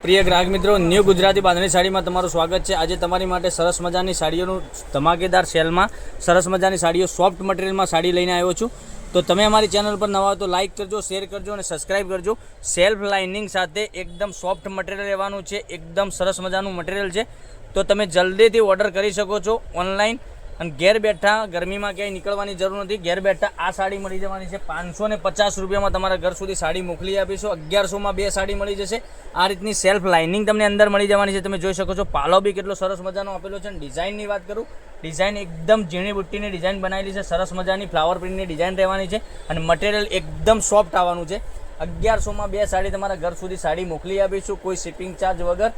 પ્રિય ગ્રાહક મિત્રો, ન્યૂ ગુજરાતી બાંધણી સાડીમાં તમારું સ્વાગત છે। આજે તમારી માટે સરસ મજાની સાડીઓનું ધમાકેદાર સેલમાં સરસ મજાની સાડીઓ સોફ્ટ મટીરિયલમાં સાડી લઈને આવ્યો છું। તો તમે અમારી ચેનલ પર નવા હો તો લાઇક કરજો, શેર કરજો અને સબસ્ક્રાઇબ કરજો। સેલ્ફ લાઇનિંગ સાથે એકદમ સોફ્ટ મટીરિયલ રહેવાનું છે, એકદમ સરસ મજાનું મટીરિયલ છે। તો તમે જલ્દીથી ઓર્ડર કરી શકો છો ઓનલાઈન। અને ઘેર બેઠા ગરમીમાં ક્યાંય નીકળવાની જરૂર નથી, ઘેર બેઠા આ સાડી મળી જવાની છે। 550 રૂપિયામાં તમારા ઘર સુધી સાડી મોકલી આપીશું। 1100માં બે સાડી મળી જશે। આ રીતની સેલ્ફ લાઇનિંગ તમને અંદર મળી જવાની છે, તમે જોઈ શકો છો। પાલો બી કેટલો સરસ મજાનો આપેલો છે। અને ડિઝાઇનની વાત કરું, ડિઝાઇન એકદમ ઝીણી બુટ્ટીની ડિઝાઇન બનાવેલી છે, સરસ મજાની ફ્લાવર પ્રિન્ટની ડિઝાઇન રહેવાની છે અને મટીરિયલ એકદમ સોફ્ટ આવવાનું છે। 1100માં બે સાડી તમારા ઘર સુધી સાડી મોકલી આપીશું, કોઈ શિપિંગ ચાર્જ વગર।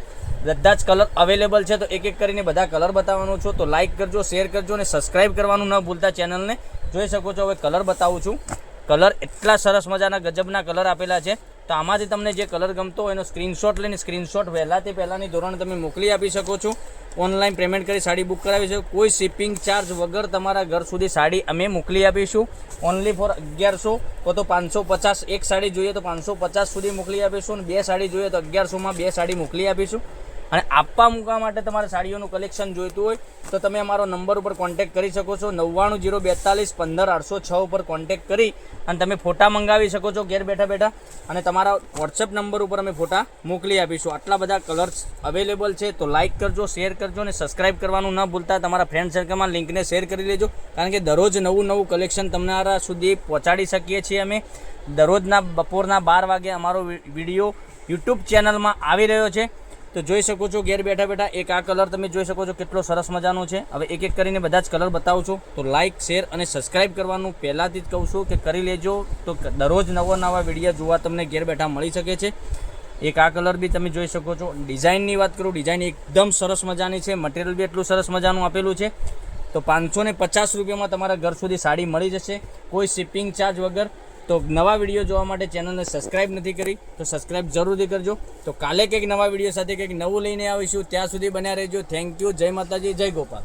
બધા જ કલર અવેલેબલ છે, તો એક એક કરીને બધા કલર બતાવવાનો છું। તો લાઇક કરજો, શેર કરજો અને સબસ્ક્રાઇબ કરવાનું ન ભૂલતા ચેનલને। જોઈ શકો છો, હવે કલર બતાવું છું। કલર એટલા સરસ મજાના ગજબના કલર આપેલા છે। તો આમાંથી તમને જે કલર ગમતો હોય એનો સ્ક્રીનશોટ લઈને સ્ક્રીનશોટ પહેલાંની ધોરણે તમે મોકલી આપી શકો છો। ઓનલાઈન પેમેન્ટ કરી સાડી બુક કરાવી શકો, કોઈ શિપિંગ ચાર્જ વગર તમારા ઘર સુધી સાડી અમે મોકલી આપીશું। ઓનલી ફોર 1100 તો 550, એક સાડી જોઈએ તો 550 સુધી મોકલી આપીશું અને બે સાડી જોઈએ તો 1100માં બે સાડી મોકલી આપીશું। અને આપવા મૂકવા માટે તમારે સાડીઓનું કલેક્શન જોઈતું હોય તો તમે અમારો નંબર ઉપર કોન્ટેક્ટ કરી શકો છો। 99 042 15 806 ઉપર કોન્ટેક્ટ કરી અને તમે ફોટા મંગાવી શકો છો ઘેર બેઠા અને તમારા વોટ્સએપ નંબર ઉપર અમે ફોટા મોકલી આપીશું। આટલા બધા કલર્સ અવેલેબલ છે, તો લાઇક કરજો, શેર કરજો અને સબસ્ક્રાઇબ કરવાનું ન ભૂલતા। તમારા ફ્રેન્ડ સર્કલમાં લિંકને શેર કરી લેજો, કારણ કે દરરોજ નવું કલેક્શન તમારા સુધી પહોંચાડી શકીએ છીએ અમે। દરરોજના બપોરના 12 વાગે અમારો વિડીયો યુટ્યુબ ચેનલમાં આવી રહ્યો છે। તો જોઈ શકો છો ઘેર બેઠા એક આ કલર તમે જોઈ શકો છો કેટલો સરસ મજાનો છે। હવે એક એક કરીને બધા જ કલર બતાવું છું, તો લાઇક, શેર અને સબસ્ક્રાઇબ કરવાનું પહેલાંથી જ કહું છું કે કરી લેજો, તો દરરોજ નવા વિડીયો જોવા તમને ઘેર બેઠા મળી શકે છે। એક આ કલર બી તમે જોઈ શકો છો। ડિઝાઇનની વાત કરું, ડિઝાઇન એકદમ સરસ મજાની છે, મટીરિયલ બી એટલું સરસ મજાનું આપેલું છે। તો 550 રૂપિયામાં તમારા ઘર સુધી સાડી મળી જશે, કોઈ શિપિંગ ચાર્જ વગર। તો નવા વિડીયો જોવા માટે ચેનલને સબસ્ક્રાઇબ નથી કરી તો સબસ્ક્રાઇબ જરૂરથી કરજો। તો કાલે કંઈક નવા વિડીયો સાથે કંઈક નવું લઈને આવીશું, ત્યાં સુધી બન્યા રહેજો। થેન્ક યુ, જય માતાજી, જય ગોપાલ।